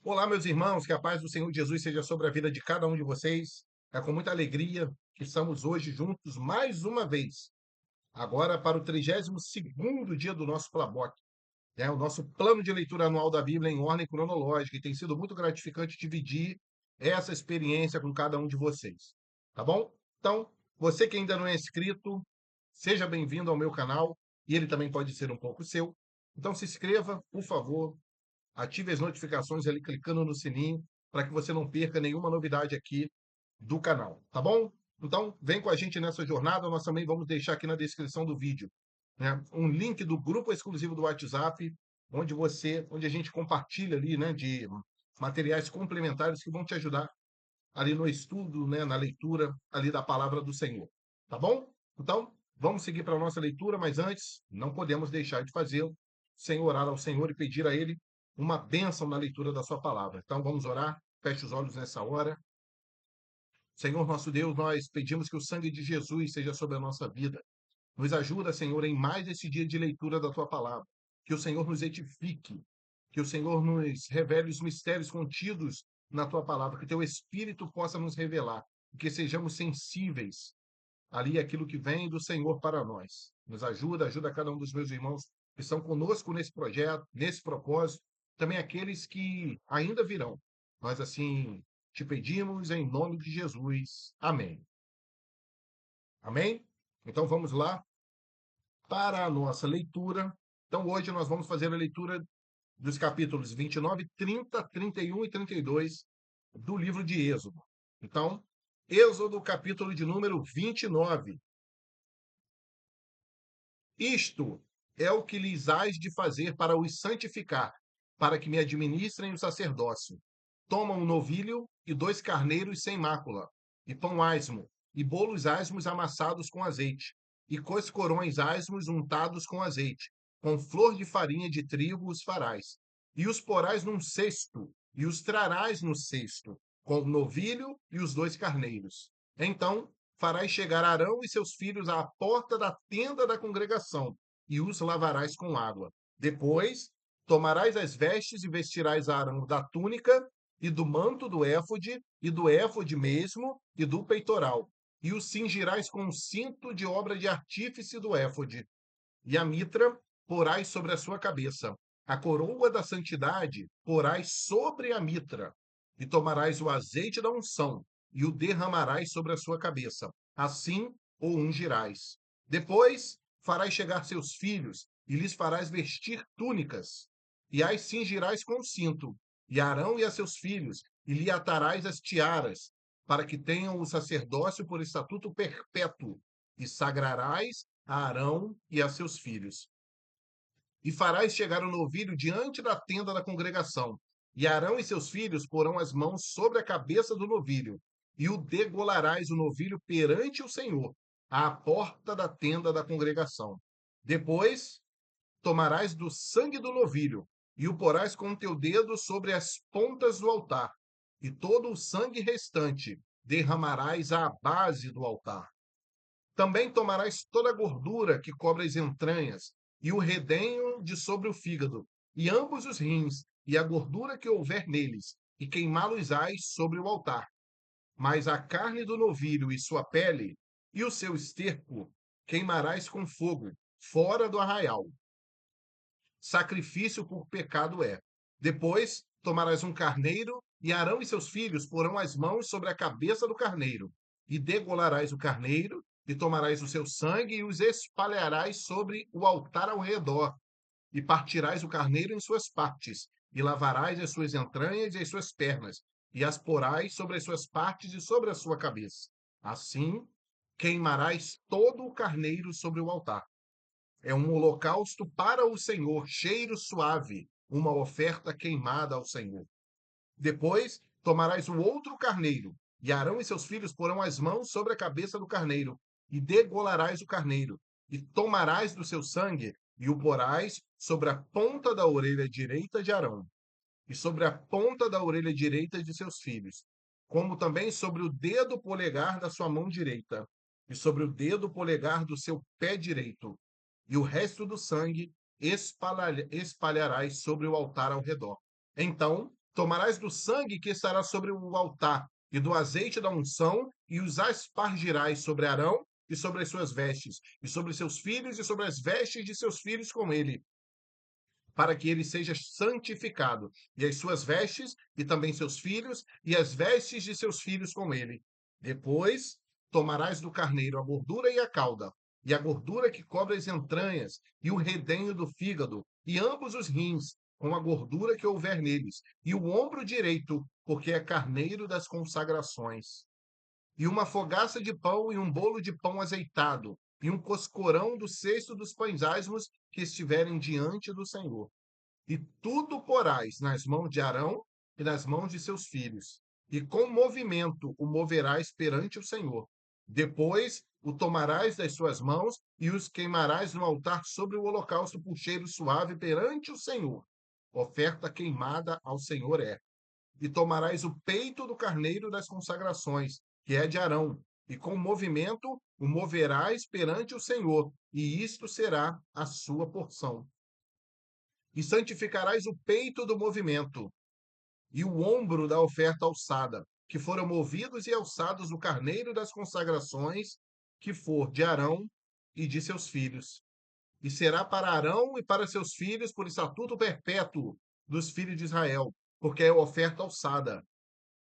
Olá, meus irmãos, que a paz do Senhor Jesus seja sobre a vida de cada um de vocês. É com muita alegria que estamos hoje juntos mais uma vez, agora para o 32º dia do nosso Plaboc, né? O nosso plano de leitura anual da Bíblia em ordem cronológica, e tem sido muito gratificante dividir essa experiência com cada um de vocês, tá bom? Então, você que ainda não é inscrito, seja bem-vindo ao meu canal, e ele também pode ser um pouco seu. Então, se inscreva, por favor, ative as notificações ali clicando no sininho para que você não perca nenhuma novidade aqui do canal, tá bom? Então, vem com a gente nessa jornada. Nós também vamos deixar aqui na descrição do vídeo, né, um link do grupo exclusivo do WhatsApp, onde a gente compartilha ali, né, de materiais complementares que vão te ajudar ali no estudo, né, na leitura ali da palavra do Senhor, tá bom? Então, vamos seguir para a nossa leitura, mas antes, não podemos deixar de fazê-lo, sem orar ao Senhor e pedir a Ele uma bênção na leitura da sua palavra. Então, vamos orar, feche os olhos nessa hora. Senhor nosso Deus, nós pedimos que o sangue de Jesus seja sobre a nossa vida. Nos ajuda, Senhor, em mais esse dia de leitura da tua palavra. Que o Senhor nos edifique, que o Senhor nos revele os mistérios contidos na tua palavra, que teu Espírito possa nos revelar, que sejamos sensíveis ali àquilo que vem do Senhor para nós. Nos ajuda, ajuda cada um dos meus irmãos que estão conosco nesse projeto, nesse propósito, também aqueles que ainda virão. Nós assim te pedimos em nome de Jesus. Amém. Amém? Então vamos lá para a nossa leitura. Então, hoje nós vamos fazer a leitura dos capítulos 29, 30, 31 e 32 do livro de Êxodo. Então, Êxodo, capítulo de número 29. Isto é o que lhes hás de fazer para os santificar, para que me administrem o sacerdócio. Toma um novilho e 2 carneiros sem mácula, e pão asmo, e bolos asmos amassados com azeite, e coscorões asmos untados com azeite, com flor de farinha de trigo os farás. E os porás num cesto, e os trarás no cesto, com o novilho e os 2 carneiros. Então farás chegar Arão e seus filhos à porta da tenda da congregação, e os lavarás com água. Depois, tomarás as vestes e vestirás Arão da túnica, e do manto do éfode, e do éfode mesmo, e do peitoral. E o cingirás com um cinto de obra de artífice do éfode. E a mitra porás sobre a sua cabeça. A coroa da santidade porás sobre a mitra. E tomarás o azeite da unção, e o derramarás sobre a sua cabeça. Assim o ungirás. Depois farás chegar seus filhos, e lhes farás vestir túnicas, e as cingirás com cinto, e Arão e a seus filhos, e lhe atarás as tiaras, para que tenham o sacerdócio por estatuto perpétuo, e sagrarás a Arão e a seus filhos. E farás chegar o novilho diante da tenda da congregação. E Arão e seus filhos porão as mãos sobre a cabeça do novilho, e o degolarás o novilho perante o Senhor, à porta da tenda da congregação. Depois tomarás do sangue do novilho, e o porás com o teu dedo sobre as pontas do altar, e todo o sangue restante derramarás à base do altar. Também tomarás toda a gordura que cobre as entranhas, e o redenho de sobre o fígado, e ambos os rins, e a gordura que houver neles, e queimá-los-ás sobre o altar. Mas a carne do novilho e sua pele, e o seu esterco, queimarás com fogo, fora do arraial. Sacrifício por pecado é. Depois tomarás um carneiro, e Arão e seus filhos porão as mãos sobre a cabeça do carneiro, e degolarás o carneiro, e tomarás o seu sangue e os espalharás sobre o altar ao redor, e partirás o carneiro em suas partes, e lavarás as suas entranhas e as suas pernas, e as porás sobre as suas partes e sobre a sua cabeça. Assim, queimarás todo o carneiro sobre o altar. É um holocausto para o Senhor, cheiro suave, uma oferta queimada ao Senhor. Depois tomarás o outro carneiro, e Arão e seus filhos porão as mãos sobre a cabeça do carneiro, e degolarás o carneiro, e tomarás do seu sangue, e o porás sobre a ponta da orelha direita de Arão, e sobre a ponta da orelha direita de seus filhos, como também sobre o dedo polegar da sua mão direita, e sobre o dedo polegar do seu pé direito, e o resto do sangue espalharás sobre o altar ao redor. Então Tomarás do sangue que estará sobre o altar e do azeite da unção e os aspargirás sobre Arão e sobre as suas vestes, e sobre seus filhos e sobre as vestes de seus filhos com ele, para que ele seja santificado, e as suas vestes, e também seus filhos, e as vestes de seus filhos com ele. Depois tomarás do carneiro a gordura e a cauda, e a gordura que cobre as entranhas, e o redenho do fígado, e ambos os rins, com a gordura que houver neles, e o ombro direito, porque é carneiro das consagrações, e uma fogaça de pão e um bolo de pão azeitado, e um coscorão do cesto dos pães asmos que estiverem diante do Senhor. E tudo porás nas mãos de Arão e nas mãos de seus filhos, e com movimento o moverás perante o Senhor. Depois o tomarás das suas mãos e os queimarás no altar sobre o holocausto por cheiro suave perante o Senhor. Oferta queimada ao Senhor é. E tomarás o peito do carneiro das consagrações, que é de Arão, e com movimento o moverás perante o Senhor, e isto será a sua porção. E santificarás o peito do movimento, e o ombro da oferta alçada, que foram movidos e alçados o carneiro das consagrações, que for de Arão e de seus filhos. E será para Arão e para seus filhos por estatuto perpétuo dos filhos de Israel, porque é oferta alçada.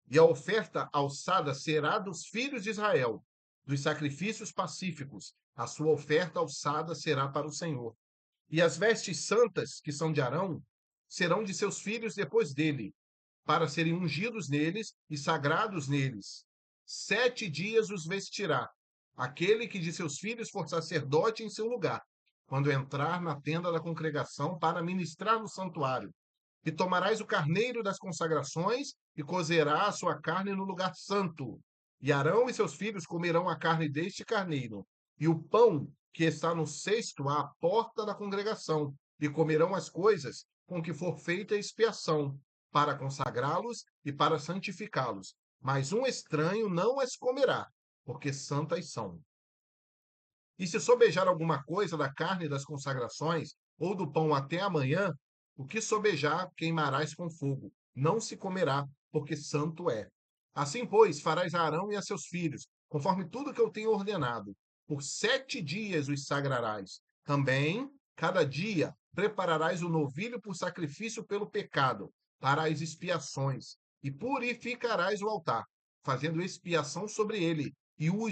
E a oferta alçada será dos filhos de Israel, dos sacrifícios pacíficos. A sua oferta alçada será para o Senhor. E as vestes santas, que são de Arão, serão de seus filhos depois dele, para serem ungidos neles e sagrados neles. 7 dias os vestirá, aquele que de seus filhos for sacerdote em seu lugar, quando entrar na tenda da congregação para ministrar no santuário. E tomarás o carneiro das consagrações e cozerá a sua carne no lugar santo. E Arão e seus filhos comerão a carne deste carneiro, e o pão que está no cesto à porta da congregação, e comerão as coisas com que for feita a expiação, para consagrá-los e para santificá-los. Mas um estranho não as comerá, porque santas são. E se sobejar alguma coisa da carne das consagrações, ou do pão até amanhã, o que sobejar queimarás com fogo, não se comerá, porque santo é. Assim, pois, farás a Arão e a seus filhos, conforme tudo que eu tenho ordenado. Por 7 dias os sagrarás. Também, cada dia, prepararás o novilho por sacrifício pelo pecado, para as expiações, e purificarás o altar, fazendo expiação sobre ele, e o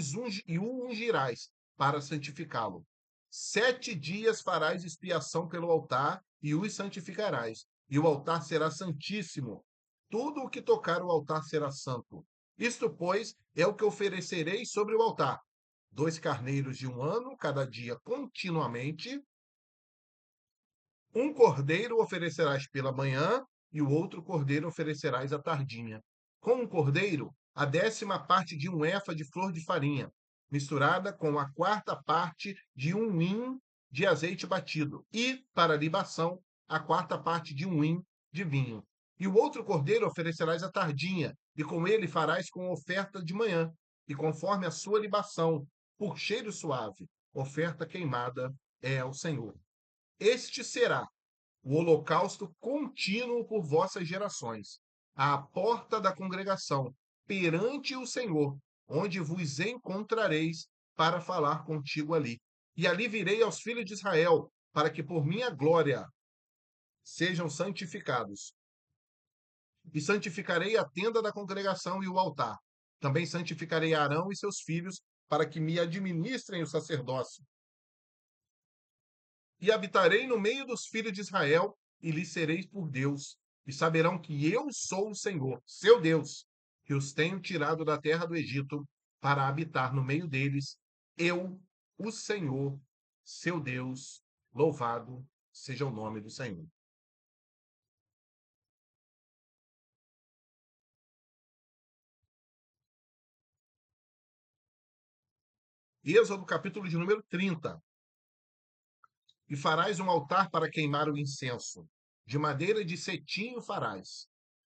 ungirás para santificá-lo. 7 dias farás expiação pelo altar e os santificarás, e o altar será santíssimo. Tudo o que tocar o altar será santo. Isto, pois, é o que oferecereis sobre o altar: 2 carneiros de um ano, cada dia continuamente. Um cordeiro oferecerás pela manhã, e o outro cordeiro oferecerás à tardinha. Com um cordeiro, a 10ª parte de um efa de flor de farinha, misturada com a 4ª parte de um hin de azeite batido, e, para libação, a 4ª parte de um hin de vinho. E o outro cordeiro oferecerás à tardinha, e com ele farás com oferta de manhã, e conforme a sua libação, por cheiro suave, oferta queimada é ao Senhor. Este será o holocausto contínuo por vossas gerações, à porta da congregação, perante o Senhor, onde vos encontrareis para falar contigo ali. E ali virei aos filhos de Israel, para que por minha glória sejam santificados. E santificarei a tenda da congregação e o altar. Também santificarei Arão e seus filhos, para que me administrem o sacerdócio. E habitarei no meio dos filhos de Israel, e lhes serei por Deus, e saberão que eu sou o Senhor, seu Deus, que os tenho tirado da terra do Egito para habitar no meio deles, eu, o Senhor, seu Deus. Louvado seja o nome do Senhor. Êxodo, capítulo de número 30. E farás um altar para queimar o incenso. De madeira de cetim o farás.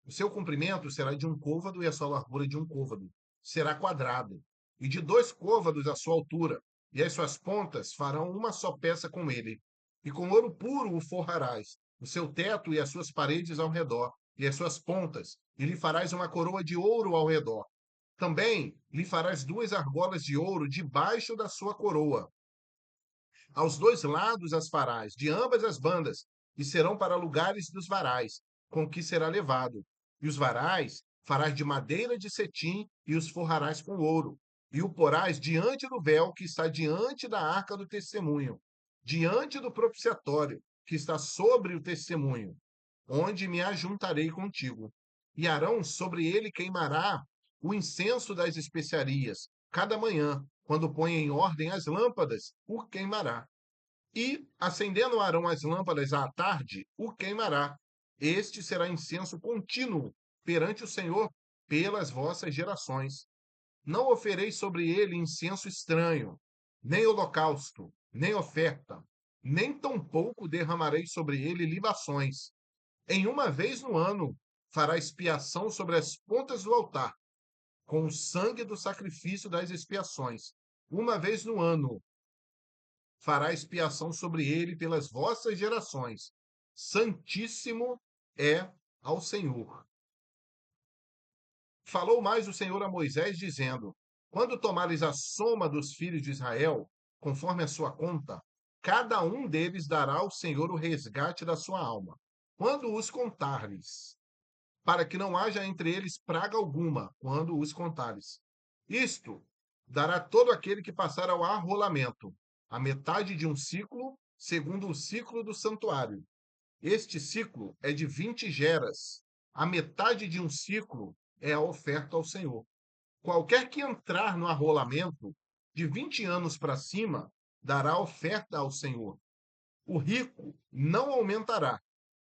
O seu comprimento será de um côvado e a sua largura de um côvado. Será quadrado. E de 2 côvados a sua altura. E as suas pontas farão uma só peça com ele. E com ouro puro o forrarás. O seu teto e as suas paredes ao redor. e as suas pontas, e lhe farás uma coroa de ouro ao redor. Também lhe farás 2 argolas de ouro debaixo da sua coroa. Aos 2 lados as farás, de ambas as bandas, e serão para lugares dos varais, com que será levado. E os varais farás de madeira de cetim, e os forrarás com ouro. E o porás diante do véu que está diante da arca do testemunho, diante do propiciatório que está sobre o testemunho, onde me ajuntarei contigo. E Arão sobre ele queimará o incenso das especiarias, cada manhã, quando põe em ordem as lâmpadas, o queimará. E, acendendo Arão as lâmpadas à tarde, o queimará. Este será incenso contínuo perante o Senhor pelas vossas gerações. Não ofereis sobre ele incenso estranho, nem holocausto, nem oferta, nem tampouco derramareis sobre ele libações. Em uma vez no ano fará expiação sobre as pontas do altar, com o sangue do sacrifício das expiações. Uma vez no ano fará expiação sobre ele pelas vossas gerações. Santíssimo é ao Senhor. Falou mais o Senhor a Moisés, dizendo: Quando tomares a soma dos filhos de Israel, conforme a sua conta, cada um deles dará ao Senhor o resgate da sua alma. Quando os contares, para que não haja entre eles praga alguma, quando os contares. Isto dará todo aquele que passar ao arrolamento, a metade de um ciclo, segundo o ciclo do santuário. Este ciclo é de 20 geras. A metade de um ciclo é a oferta ao Senhor. Qualquer que entrar no arrolamento, de 20 anos para cima, dará oferta ao Senhor. O rico não aumentará,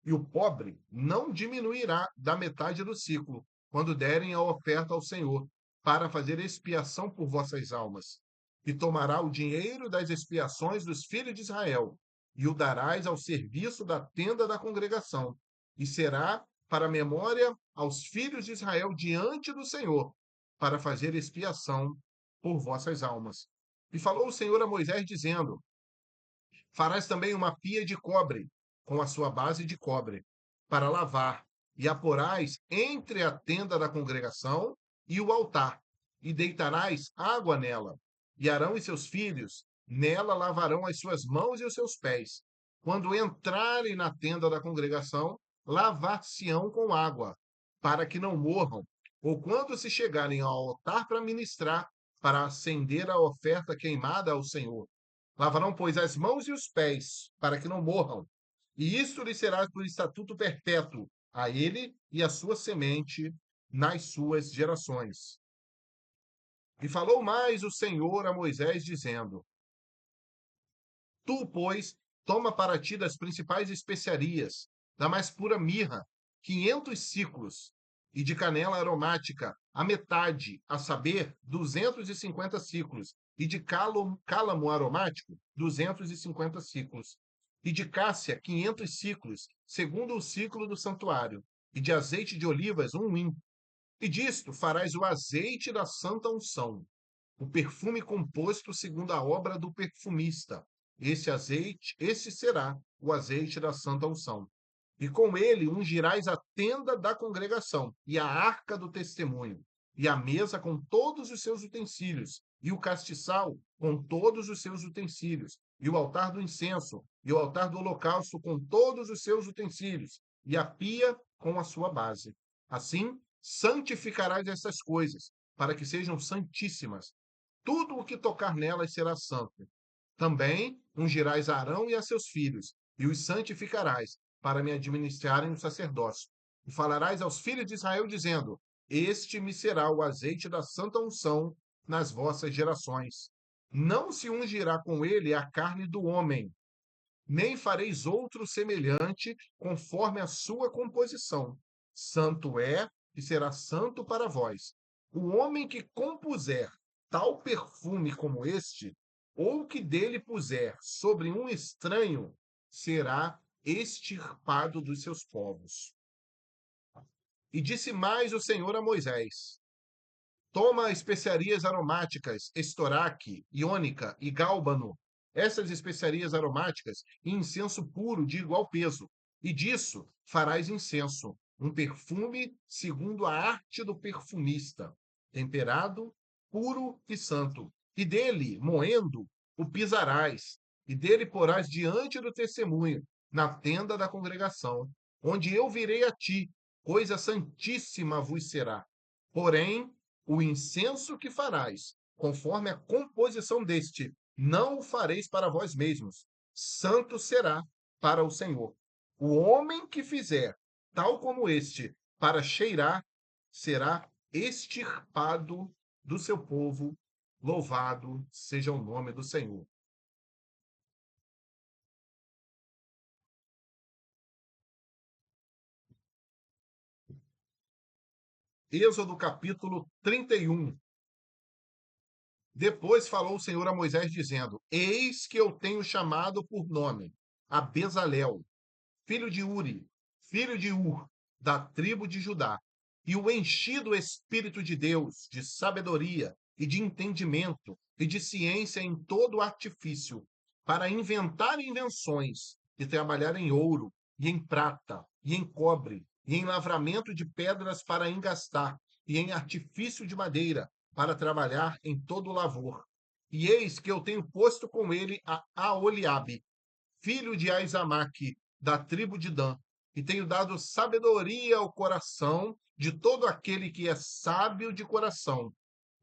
e o pobre não diminuirá da metade do ciclo, quando derem a oferta ao Senhor, para fazer expiação por vossas almas. E tomará o dinheiro das expiações dos filhos de Israel, e o darás ao serviço da tenda da congregação, e será para memória aos filhos de Israel diante do Senhor, para fazer expiação por vossas almas. E falou o Senhor a Moisés, dizendo: Farás também uma pia de cobre, com a sua base de cobre, para lavar, e a porás entre a tenda da congregação e o altar, e deitarás água nela. E Arão e seus filhos nela lavarão as suas mãos e os seus pés. Quando entrarem na tenda da congregação, lavar-se-ão com água, para que não morram. Ou quando se chegarem ao altar para ministrar, para acender a oferta queimada ao Senhor. Lavarão, pois, as mãos e os pés, para que não morram. E isto lhe será por estatuto perpétuo, a ele e à sua semente nas suas gerações. E falou mais o Senhor a Moisés, dizendo: Tu, pois, toma para ti das principais especiarias, da mais pura mirra, 500 siclos, e de canela aromática, a metade, a saber, 250 siclos, e de cálamo aromático, 250 siclos, e de cássia, 500 siclos, segundo o ciclo do santuário, e de azeite de olivas, 1 hin. E disto farás o azeite da santa unção, o perfume composto segundo a obra do perfumista. Esse será o azeite da santa unção. E com ele ungirás a tenda da congregação, e a arca do testemunho, e a mesa com todos os seus utensílios, e o castiçal com todos os seus utensílios, e o altar do incenso, e o altar do holocausto com todos os seus utensílios, e a pia com a sua base. Assim, santificarás essas coisas, para que sejam santíssimas. Tudo o que tocar nelas será santo. Também ungirás Arão e a seus filhos, e os santificarás, para me administrarem o sacerdócio. E falarás aos filhos de Israel, dizendo: Este me será o azeite da santa unção nas vossas gerações. Não se ungirá com ele a carne do homem, nem fareis outro semelhante conforme a sua composição. Santo é e será santo para vós. O homem que compuser tal perfume como este, ou que dele puser sobre um estranho, será extirpado dos seus povos. E disse mais o Senhor a Moisés: Toma especiarias aromáticas, estoraque, iônica e gálbano, essas especiarias aromáticas e incenso puro de igual peso, e disso farás incenso. um perfume segundo a arte do perfumista, temperado, puro e santo. E dele, moendo, o pisarás, e dele porás diante do testemunho, na tenda da congregação, onde eu virei a ti, coisa santíssima vos será. Porém, o incenso que farás, conforme a composição deste, não o fareis para vós mesmos. Santo será para o Senhor. O homem que fizer, tal como este, para cheirar, será extirpado do seu povo. Louvado seja o nome do Senhor. Êxodo capítulo 31. Depois falou o Senhor a Moisés, dizendo: Eis que eu tenho chamado por nome a Bezalel, filho de Uri, filho de Ur, da tribo de Judá, e o enchi do Espírito de Deus, de sabedoria e de entendimento e de ciência em todo artifício, para inventar invenções e trabalhar em ouro, e em prata, e em cobre, e em lavramento de pedras para engastar, e em artifício de madeira, para trabalhar em todo o lavor. E eis que eu tenho posto com ele a Aholiabe, filho de Aizamaque, da tribo de Dan, e tenho dado sabedoria ao coração de todo aquele que é sábio de coração,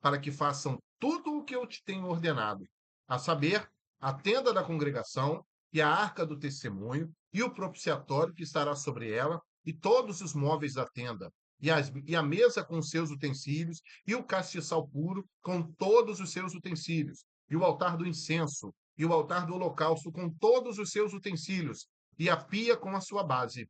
para que façam tudo o que eu te tenho ordenado, a saber, a tenda da congregação e a arca do testemunho e o propiciatório que estará sobre ela e todos os móveis da tenda, e a mesa com os seus utensílios e o castiçal puro com todos os seus utensílios, e o altar do incenso e o altar do holocausto com todos os seus utensílios, e a pia com a sua base,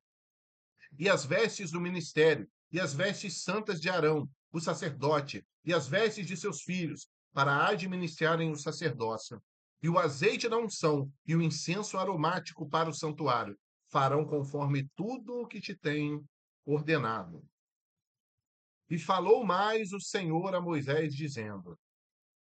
e as vestes do ministério, e as vestes santas de Arão, o sacerdote, e as vestes de seus filhos, para administrarem o sacerdócio, e o azeite da unção, e o incenso aromático para o santuário, farão conforme tudo o que te tenho ordenado. E falou mais o Senhor a Moisés, dizendo: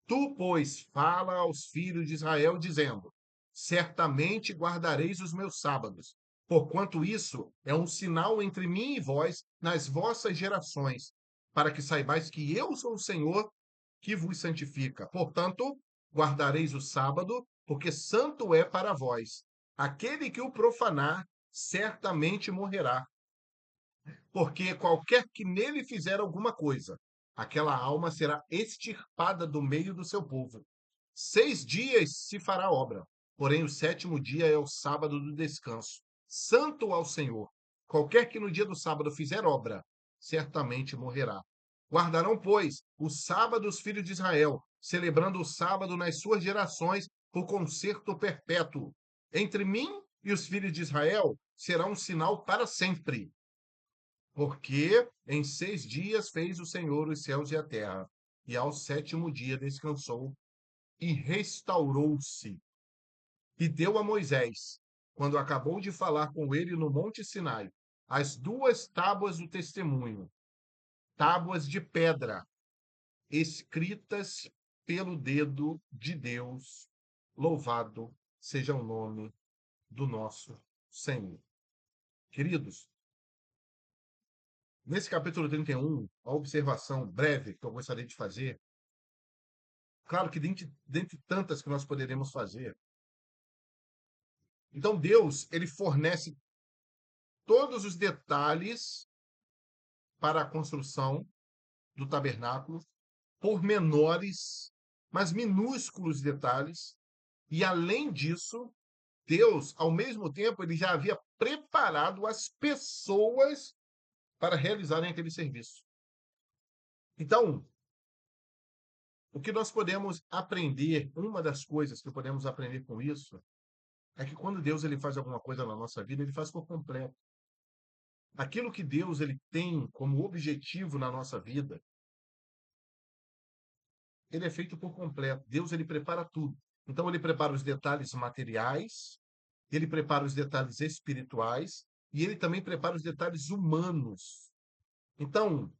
Tu, pois, fala aos filhos de Israel, dizendo: Certamente guardareis os meus sábados, porquanto isso é um sinal entre mim e vós nas vossas gerações, para que saibais que eu sou o Senhor que vos santifica. Portanto, guardareis o sábado, porque santo é para vós. Aquele que o profanar, certamente morrerá, porque qualquer que nele fizer alguma coisa, aquela alma será extirpada do meio do seu povo. 6 dias se fará obra, porém o sétimo dia é o sábado do descanso, santo ao Senhor. Qualquer que no dia do sábado fizer obra, certamente morrerá. Guardarão, pois, o sábado os filhos de Israel, celebrando o sábado nas suas gerações por concerto perpétuo. Entre mim e os filhos de Israel será um sinal para sempre, porque em 6 dias fez o Senhor os céus e a terra, e ao sétimo dia descansou e restaurou-se. E deu a Moisés, quando acabou de falar com ele no Monte Sinai, as 2 tábuas do testemunho, tábuas de pedra, escritas pelo dedo de Deus. Louvado seja o nome do nosso Senhor. Queridos, nesse capítulo 31, a observação breve que eu gostaria de fazer, claro que dentre tantas que nós poderemos fazer. Então, Deus, ele fornece todos os detalhes para a construção do tabernáculo, pormenores, mas minúsculos detalhes. E, além disso, Deus, ao mesmo tempo, ele já havia preparado as pessoas para realizarem aquele serviço. Então, o que nós podemos aprender, uma das coisas que podemos aprender com isso, é que quando Deus ele faz alguma coisa na nossa vida, ele faz por completo. Aquilo que Deus ele tem como objetivo na nossa vida, ele é feito por completo. Deus ele prepara tudo. Então ele prepara os detalhes materiais, ele prepara os detalhes espirituais e ele também prepara os detalhes humanos. Então,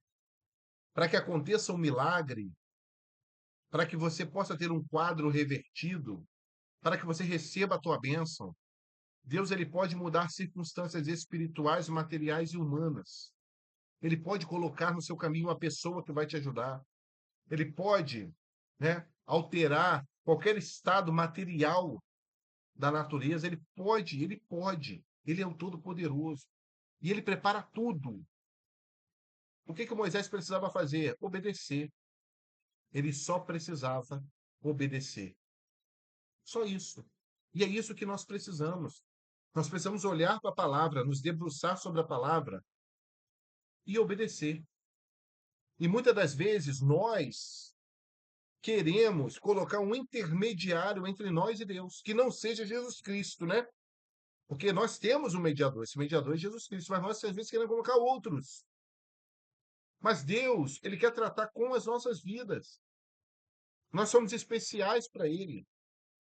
para que aconteça um milagre, para que você possa ter um quadro revertido, para que você receba a tua bênção, Deus ele pode mudar circunstâncias espirituais, materiais e humanas. Ele pode colocar no seu caminho uma pessoa que vai te ajudar. Ele pode, né, alterar qualquer estado material da natureza. Ele pode, ele pode. Ele é o Todo-Poderoso. E ele prepara tudo. O que que Moisés precisava fazer? Obedecer. Ele só precisava obedecer. Só isso. E é isso que nós precisamos. Nós precisamos olhar para a palavra, nos debruçar sobre a palavra e obedecer. E muitas das vezes nós queremos colocar um intermediário entre nós e Deus, que não seja Jesus Cristo, né? Porque nós temos um mediador, esse mediador é Jesus Cristo, mas nós às vezes queremos colocar outros. Mas Deus, ele quer tratar com as nossas vidas. Nós somos especiais para ele.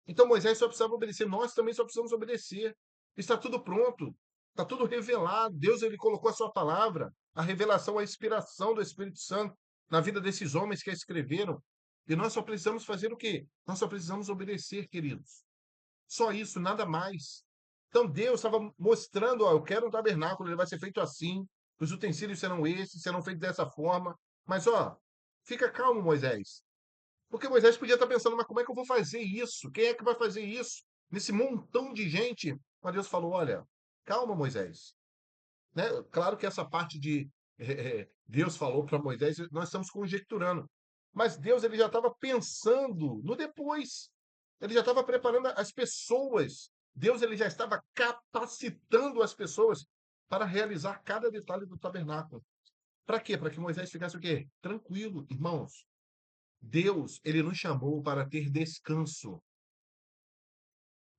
Então Moisés só precisava obedecer, nós também só precisamos obedecer. Está tudo pronto, está tudo revelado. Deus ele colocou a sua palavra, a revelação, a inspiração do Espírito Santo na vida desses homens que a escreveram. E nós só precisamos fazer o quê? Nós só precisamos obedecer, queridos. Só isso, nada mais. Então Deus estava mostrando, ó, eu quero um tabernáculo, ele vai ser feito assim, os utensílios serão esses, serão feitos dessa forma. Mas ó, fica calmo, Moisés. Porque Moisés podia estar pensando, mas como é que eu vou fazer isso? Quem é que vai fazer isso? Nesse montão de gente. Mas Deus falou: olha, calma, Moisés. Né? Claro que essa parte de Deus falou para Moisés, nós estamos conjecturando. Mas Deus ele já estava pensando no depois. Ele já estava preparando as pessoas. Deus ele já estava capacitando as pessoas para realizar cada detalhe do tabernáculo. Para quê? Para que Moisés ficasse o quê? Tranquilo, irmãos. Deus, ele nos chamou para ter descanso.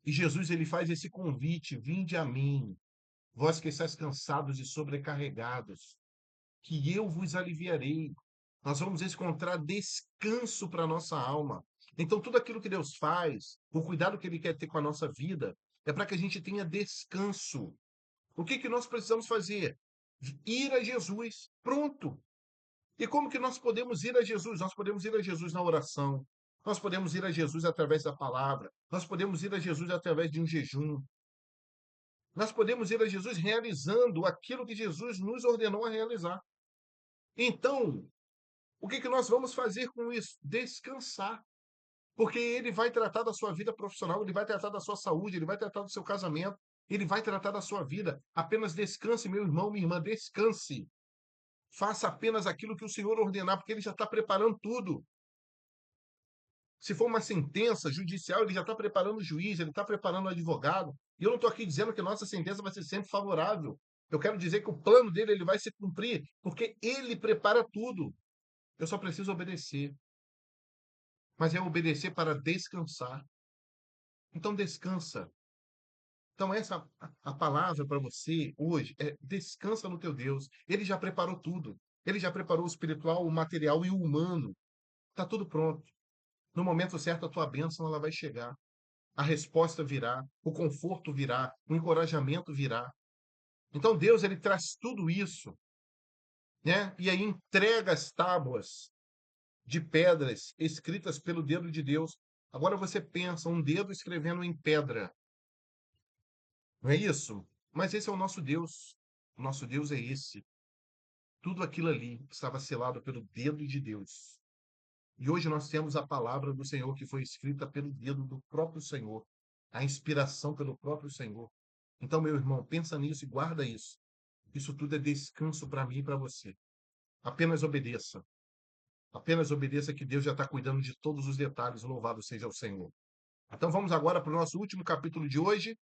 E Jesus, ele faz esse convite: vinde a mim, vós que estáis cansados e sobrecarregados, que eu vos aliviarei. Nós vamos encontrar descanso para a nossa alma. Então, tudo aquilo que Deus faz, o cuidado que ele quer ter com a nossa vida, é para que a gente tenha descanso. O que que nós precisamos fazer? Ir a Jesus. Pronto. E como que nós podemos ir a Jesus? Nós podemos ir a Jesus na oração. Nós podemos ir a Jesus através da palavra. Nós podemos ir a Jesus através de um jejum. Nós podemos ir a Jesus realizando aquilo que Jesus nos ordenou a realizar. Então, o que que nós vamos fazer com isso? Descansar. Porque ele vai tratar da sua vida profissional, ele vai tratar da sua saúde, ele vai tratar do seu casamento, ele vai tratar da sua vida. Apenas descanse, meu irmão, minha irmã, descanse. Faça apenas aquilo que o Senhor ordenar, porque ele já está preparando tudo. Se for uma sentença judicial, ele já está preparando o juiz, ele está preparando o advogado. E eu não estou aqui dizendo que nossa sentença vai ser sempre favorável. Eu quero dizer que o plano dele ele vai se cumprir, porque ele prepara tudo. Eu só preciso obedecer. Mas é obedecer para descansar. Então descansa. Então essa a palavra para você hoje é descansa no teu Deus. Ele já preparou tudo. Ele já preparou o espiritual, o material e o humano. Está tudo pronto. No momento certo, a tua bênção ela vai chegar. A resposta virá, o conforto virá, o encorajamento virá. Então Deus ele traz tudo isso, né? E aí entrega as tábuas de pedras escritas pelo dedo de Deus. Agora você pensa, um dedo escrevendo em pedra, não é isso? Mas esse é o nosso Deus. O nosso Deus é esse. Tudo aquilo ali estava selado pelo dedo de Deus. E hoje nós temos a palavra do Senhor que foi escrita pelo dedo do próprio Senhor, a inspiração pelo próprio Senhor. Então, meu irmão, pensa nisso e guarda isso. Isso tudo é descanso para mim e para você. Apenas obedeça. Apenas obedeça que Deus já está cuidando de todos os detalhes. Louvado seja o Senhor. Então vamos agora para o nosso último capítulo de hoje.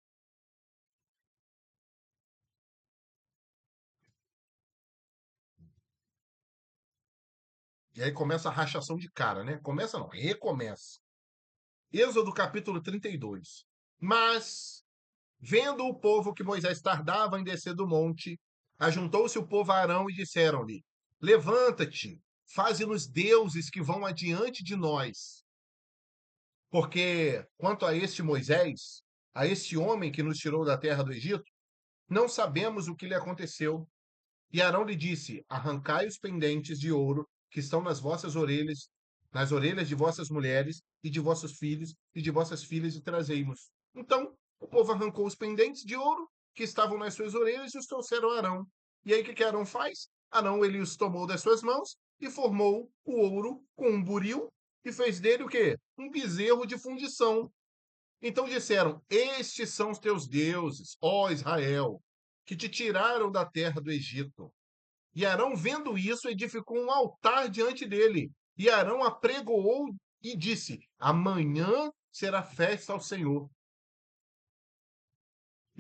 E aí começa a rachação de cara, né? Começa não, recomeça. Êxodo capítulo 32. Mas vendo o povo que Moisés tardava em descer do monte, ajuntou-se o povo a Arão e disseram-lhe: levanta-te, faze-nos deuses que vão adiante de nós. Porque quanto a este Moisés, a este homem que nos tirou da terra do Egito, não sabemos o que lhe aconteceu. E Arão lhe disse: arrancai os pendentes de ouro que estão nas vossas orelhas, nas orelhas de vossas mulheres e de vossos filhos e de vossas filhas e trazei-mos. Então o povo arrancou os pendentes de ouro que estavam nas suas orelhas e os trouxeram a Arão. E aí o que Arão faz? Arão, ele os tomou das suas mãos e formou o ouro com um buril e fez dele o quê? Um bezerro de fundição. Então disseram: Estes são os teus deuses, ó Israel, que te tiraram da terra do Egito. E Arão, vendo isso, edificou um altar diante dele. E Arão apregoou e disse: Amanhã será festa ao Senhor.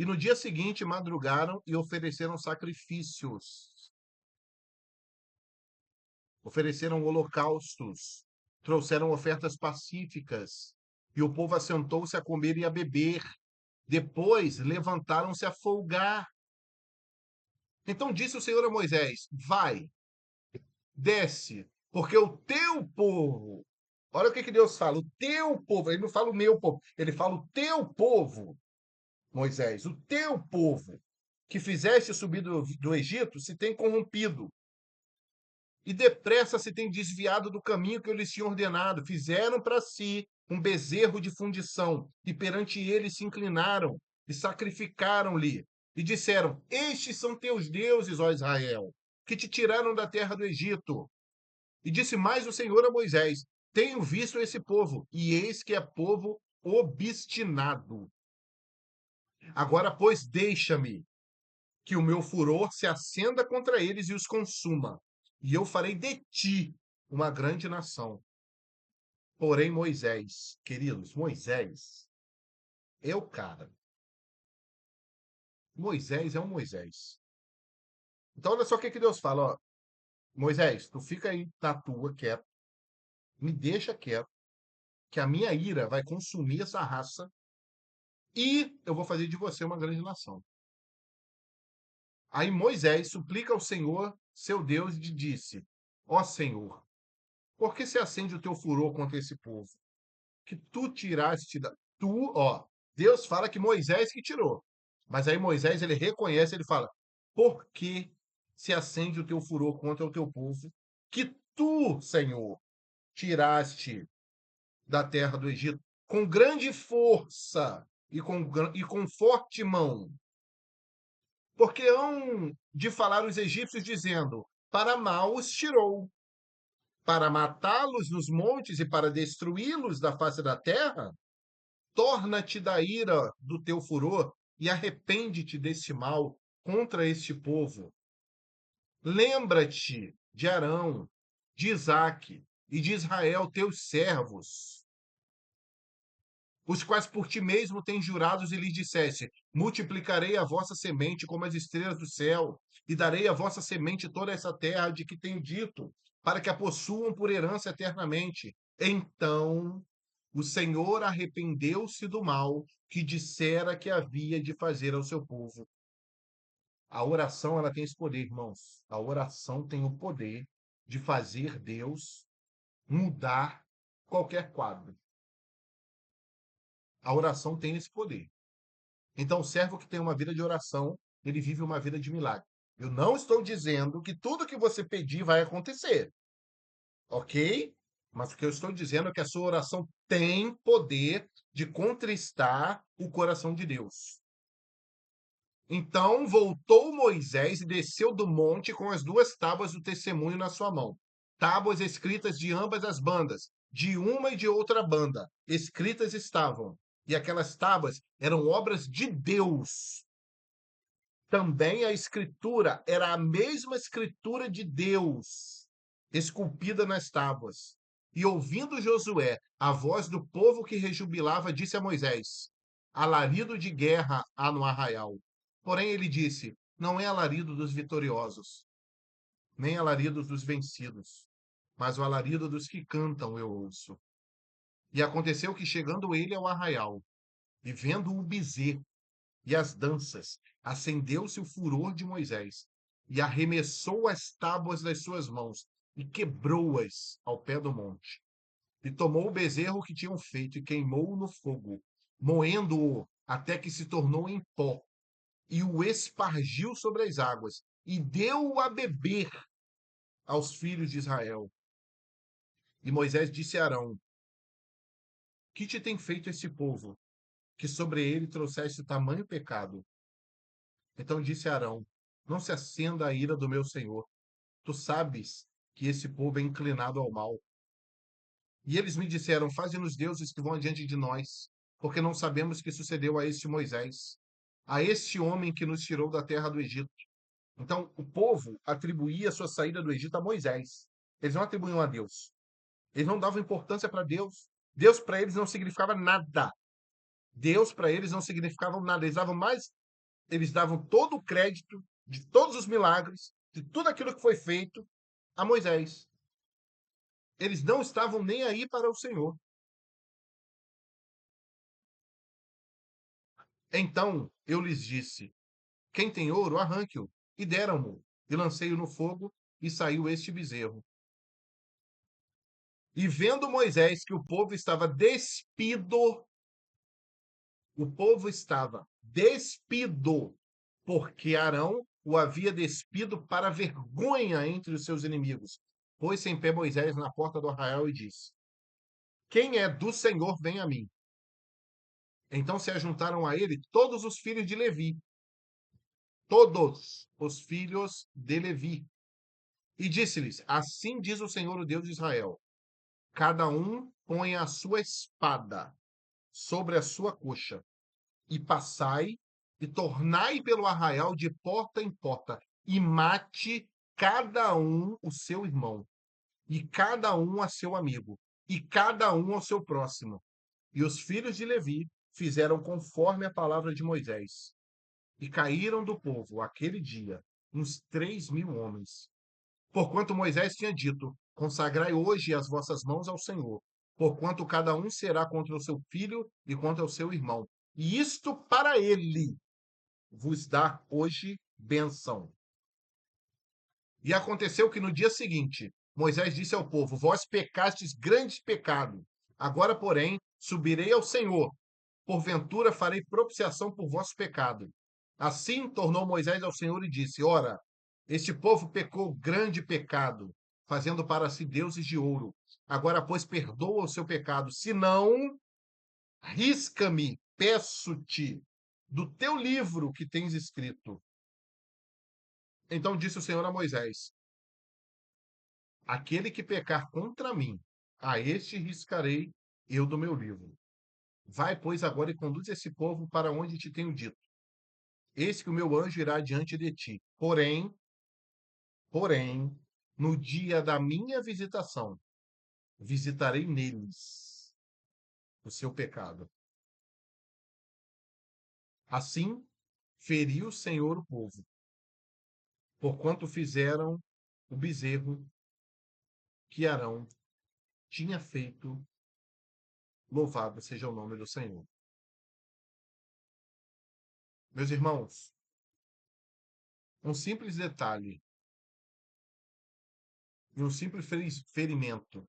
E no dia seguinte madrugaram e ofereceram sacrifícios, ofereceram holocaustos, trouxeram ofertas pacíficas. E o povo assentou-se a comer e a beber. Depois levantaram-se a folgar. Então disse o Senhor a Moisés: Vai, desce, porque o teu povo. Olha o que Deus fala: o teu povo. Ele não fala o meu povo, ele fala o teu povo, Moisés, o teu povo, que fizeste subir do Egito, se tem corrompido. E depressa se tem desviado do caminho que eu lhes tinha ordenado. Fizeram para si um bezerro de fundição, e perante ele se inclinaram e sacrificaram-lhe. E disseram: Estes são teus deuses, ó Israel, que te tiraram da terra do Egito. E disse mais o Senhor a Moisés: Tenho visto esse povo, e eis que é povo obstinado. Agora, pois, deixa-me que o meu furor se acenda contra eles e os consuma, e eu farei de ti uma grande nação. Porém, Moisés, queridos, Moisés é o cara. Moisés é um Moisés. Então, olha só o que Deus fala, ó. Moisés, tu fica aí na tua, quieto, me deixa quieto, que a minha ira vai consumir essa raça e eu vou fazer de você uma grande nação. Aí Moisés suplica ao Senhor, seu Deus, e disse: Ó Senhor, por que se acende o teu furor contra esse povo? Que tu tiraste da. Tu, ó, Deus fala que Moisés que tirou. Mas aí Moisés, ele reconhece, ele fala: Por que se acende o teu furor contra o teu povo? Que tu, Senhor, tiraste da terra do Egito com grande força e com forte mão. Porque hão de falar os egípcios, dizendo: Para mal os tirou, para matá-los nos montes e para destruí-los da face da terra? Torna-te da ira do teu furor e arrepende-te deste mal contra este povo. Lembra-te de Arão, de Isaque e de Israel, teus servos, os quais por ti mesmo tens jurados e lhes disseste: multiplicarei a vossa semente como as estrelas do céu, e darei à vossa semente toda essa terra de que tenho dito, para que a possuam por herança eternamente. Então o Senhor arrependeu-se do mal que dissera que havia de fazer ao seu povo. A oração, ela tem esse poder, irmãos. A oração tem o poder de fazer Deus mudar qualquer quadro. A oração tem esse poder. Então, o servo que tem uma vida de oração, ele vive uma vida de milagre. Eu não estou dizendo que tudo que você pedir vai acontecer, ok? Mas o que eu estou dizendo é que a sua oração tem poder de contristar o coração de Deus. Então voltou Moisés e desceu do monte com as duas tábuas do testemunho na sua mão. Tábuas escritas de ambas as bandas, de uma e de outra banda, escritas estavam. E aquelas tábuas eram obras de Deus. Também a escritura era a mesma escritura de Deus, esculpida nas tábuas. E ouvindo Josué a voz do povo que rejubilava, disse a Moisés: Alarido de guerra há no arraial. Porém ele disse: Não é alarido dos vitoriosos, nem alarido dos vencidos, mas o alarido dos que cantam eu ouço. E aconteceu que, chegando ele ao arraial, e vendo o bezerro e as danças, acendeu-se o furor de Moisés, e arremessou as tábuas das suas mãos, e quebrou-as ao pé do monte. E tomou o bezerro que tinham feito, e queimou-o no fogo, moendo-o até que se tornou em pó, e o espargiu sobre as águas, e deu-o a beber aos filhos de Israel. E Moisés disse a Arão: Que te tem feito este povo, que sobre ele trouxeste tamanho pecado? Então disse Arão: Não se acenda a ira do meu senhor, tu sabes que esse povo é inclinado ao mal. E eles me disseram: faze-nos deuses que vão adiante de nós, porque não sabemos o que sucedeu a este Moisés, a este homem que nos tirou da terra do Egito. Então, o povo atribuía a sua saída do Egito a Moisés. Eles não atribuíam a Deus. Eles não davam importância para Deus. Deus para eles não significava nada. Deus para eles não significava nada. Eles davam todo o crédito de todos os milagres, de tudo aquilo que foi feito a Moisés. Eles não estavam nem aí para o Senhor. Então eu lhes disse: quem tem ouro, arranque-o. E deram-mo. E lancei-o no fogo, e saiu este bezerro. E vendo Moisés que o povo estava despido, porque Arão o havia despido para vergonha entre os seus inimigos. Pôs-se em pé Moisés na porta do arraial e disse: quem é do Senhor, vem a mim. Então se ajuntaram a ele todos os filhos de Levi, todos os filhos de Levi. E disse-lhes: assim diz o Senhor, o Deus de Israel: cada um põe a sua espada sobre a sua coxa, e passai e tornai pelo arraial de porta em porta, e mate cada um o seu irmão, e cada um a seu amigo, e cada um ao seu próximo. E os filhos de Levi fizeram conforme a palavra de Moisés. E caíram do povo, aquele dia, uns 3.000 homens. Porquanto Moisés tinha dito: consagrai hoje as vossas mãos ao Senhor, porquanto cada um será contra o seu filho e contra o seu irmão. E isto para ele vos dá hoje bênção. E aconteceu que no dia seguinte, Moisés disse ao povo: vós pecastes grande pecado. Agora, porém, subirei ao Senhor. Porventura farei propiciação por vosso pecado. Assim tornou Moisés ao Senhor e disse: ora, este povo pecou grande pecado, fazendo para si deuses de ouro. Agora, pois, perdoa o seu pecado. Se não, risca-me, peço-te, do teu livro que tens escrito. Então disse o Senhor a Moisés: aquele que pecar contra mim, a este riscarei eu do meu livro. Vai, pois, agora e conduz esse povo para onde te tenho dito. Eis que o meu anjo irá diante de ti. Porém, no dia da minha visitação, visitarei neles o seu pecado. Assim, feriu o Senhor o povo, porquanto fizeram o bezerro que Arão tinha feito. Louvado seja o nome do Senhor. Meus irmãos, um simples detalhe e um simples ferimento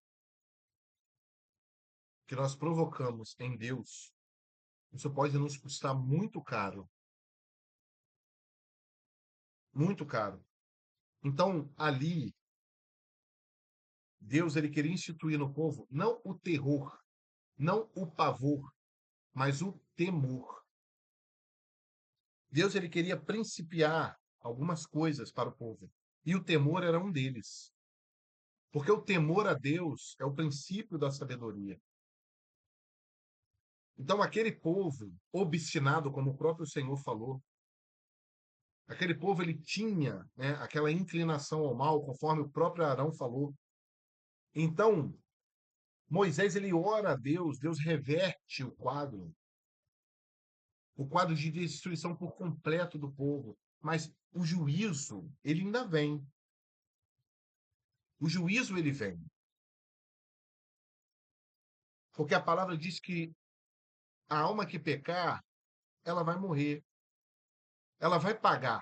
que nós provocamos em Deus, isso pode nos custar muito caro. Muito caro. Então, ali, Deus ele queria instituir no povo não o terror, não o pavor, mas o temor. Deus ele queria principiar algumas coisas para o povo. E o temor era um deles. Porque o temor a Deus é o princípio da sabedoria. Então, aquele povo obstinado, como o próprio Senhor falou, aquele povo ele tinha, né, aquela inclinação ao mal, conforme o próprio Arão falou. Então, Moisés ele ora a Deus, Deus reverte o quadro de destruição por completo do povo, mas o juízo ele ainda vem. O juízo ele vem. Porque a palavra diz que a alma que pecar, ela vai morrer. Ela vai pagar.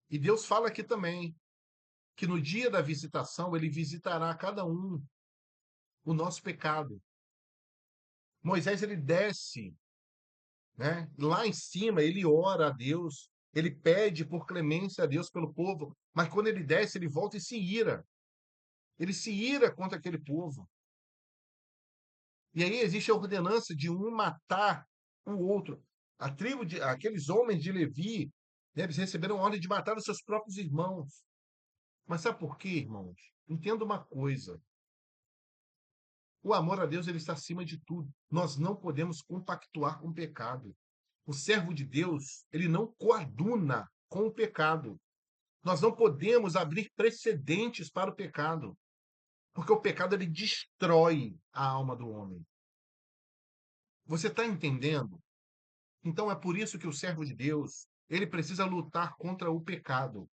E Deus fala aqui também que no dia da visitação ele visitará cada um o nosso pecado. Moisés ele desce, né? Lá em cima ele ora a Deus, ele pede por clemência a Deus pelo povo, mas quando ele desce ele volta e se ira. Ele se ira contra aquele povo. E aí existe a ordenança de um matar o outro. Aqueles homens de Levi, né, eles receberam a ordem de matar os seus próprios irmãos. Mas sabe por quê, irmãos? Entenda uma coisa. O amor a Deus ele está acima de tudo. Nós não podemos compactuar com o pecado. O servo de Deus, ele não coaduna com o pecado. Nós não podemos abrir precedentes para o pecado, porque o pecado ele destrói a alma do homem. Você está entendendo? Então é por isso que o servo de Deus, ele precisa lutar contra o pecado.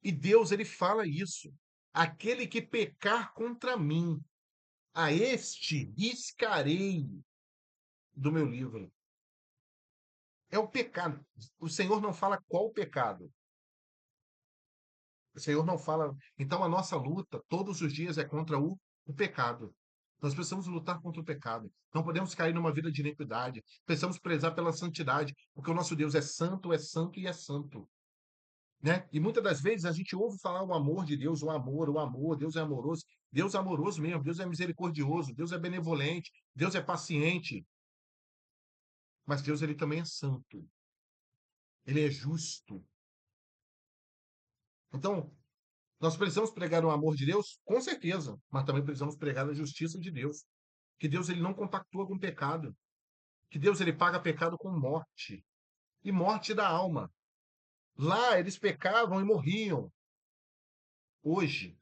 E Deus ele fala isso. Aquele que pecar contra mim, a este riscarei do meu livro. É o pecado. O Senhor não fala qual pecado. O Senhor não fala. Então a nossa luta todos os dias é contra o pecado. Nós precisamos lutar contra o pecado. Não podemos cair numa vida de iniquidade. Precisamos prezar pela santidade, porque o nosso Deus é santo e é santo. Né? E muitas das vezes a gente ouve falar o amor de Deus, o amor, Deus é amoroso mesmo, Deus é misericordioso, Deus é benevolente, Deus é paciente, mas Deus ele também é santo, ele é justo. Então, nós precisamos pregar o amor de Deus, com certeza, mas também precisamos pregar a justiça de Deus, que Deus ele não compactua com pecado, que Deus ele paga pecado com morte, e morte da alma. Lá eles pecavam e morriam. Hoje,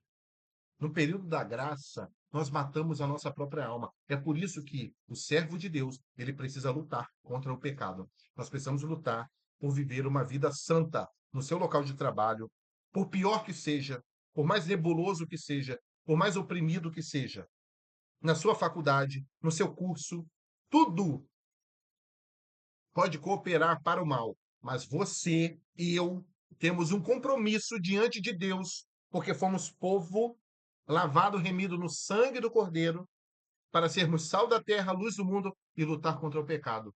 no período da graça, nós matamos a nossa própria alma. É por isso que o servo de Deus, ele precisa lutar contra o pecado. Nós precisamos lutar por viver uma vida santa no seu local de trabalho, por pior que seja, por mais nebuloso que seja, por mais oprimido que seja, na sua faculdade, no seu curso, tudo pode cooperar para o mal, mas você e eu temos um compromisso diante de Deus, porque fomos povo lavado, remido no sangue do Cordeiro, para sermos sal da terra, luz do mundo e lutar contra o pecado.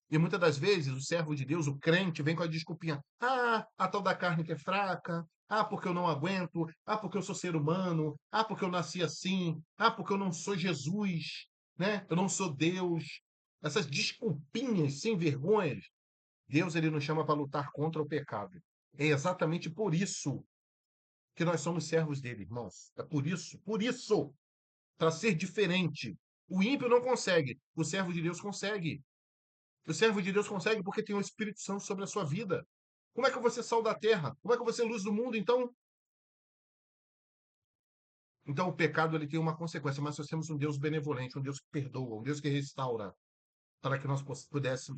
E muitas das vezes o servo de Deus, o crente, vem com a desculpinha: ah, a tal da carne que é fraca, ah, porque eu não aguento, ah, porque eu sou ser humano, ah, porque eu nasci assim, ah, porque eu não sou Jesus, né? Eu não sou Deus. Essas desculpinhas sem vergonhas, Deus ele nos chama para lutar contra o pecado. É exatamente por isso que nós somos servos dele, irmãos. É por isso, para ser diferente. O ímpio não consegue, o servo de Deus consegue. O servo de Deus consegue porque tem o Espírito Santo sobre a sua vida. Como é que eu vou ser sal da terra? Como é que eu vou ser luz do mundo? Então o pecado ele tem uma consequência, mas nós temos um Deus benevolente, um Deus que perdoa, um Deus que restaura, para que nós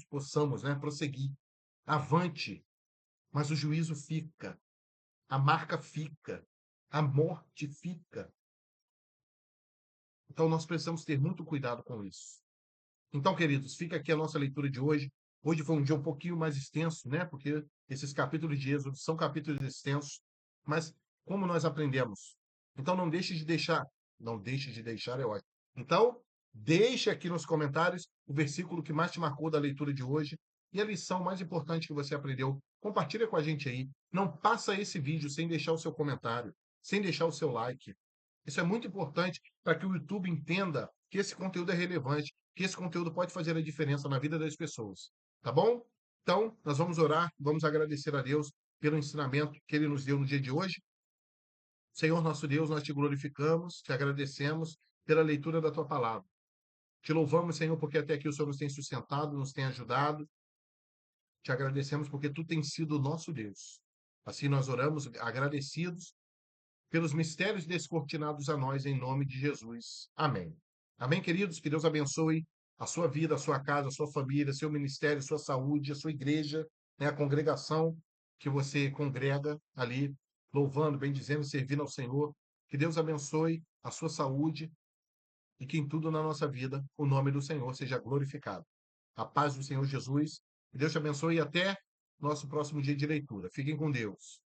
possamos, né, prosseguir avante. Mas o juízo fica, a marca fica, a morte fica. Então nós precisamos ter muito cuidado com isso. Então, queridos, fica aqui a nossa leitura de hoje. Hoje foi um dia um pouquinho mais extenso, né? Porque esses capítulos de Êxodo são capítulos extensos, mas como nós aprendemos? Então não deixe de deixar é ótimo. Então, deixe aqui nos comentários o versículo que mais te marcou da leitura de hoje e a lição mais importante que você aprendeu. Compartilha com a gente aí. Não passa esse vídeo sem deixar o seu comentário, sem deixar o seu like. Isso é muito importante para que o YouTube entenda que esse conteúdo é relevante, que esse conteúdo pode fazer a diferença na vida das pessoas. Tá bom? Então, nós vamos orar, vamos agradecer a Deus pelo ensinamento que ele nos deu no dia de hoje. Senhor nosso Deus, nós te glorificamos, te agradecemos pela leitura da tua palavra. Te louvamos, Senhor, porque até aqui o Senhor nos tem sustentado, nos tem ajudado. Te agradecemos porque tu tens sido o nosso Deus. Assim nós oramos agradecidos pelos mistérios descortinados a nós, em nome de Jesus. Amém. Amém, queridos? Que Deus abençoe a sua vida, a sua casa, a sua família, seu ministério, sua saúde, a sua igreja, né, a congregação que você congrega ali, louvando, bendizendo, servindo ao Senhor. Que Deus abençoe a sua saúde e que em tudo na nossa vida o nome do Senhor seja glorificado. A paz do Senhor Jesus. Que Deus te abençoe e até nosso próximo dia de leitura. Fiquem com Deus.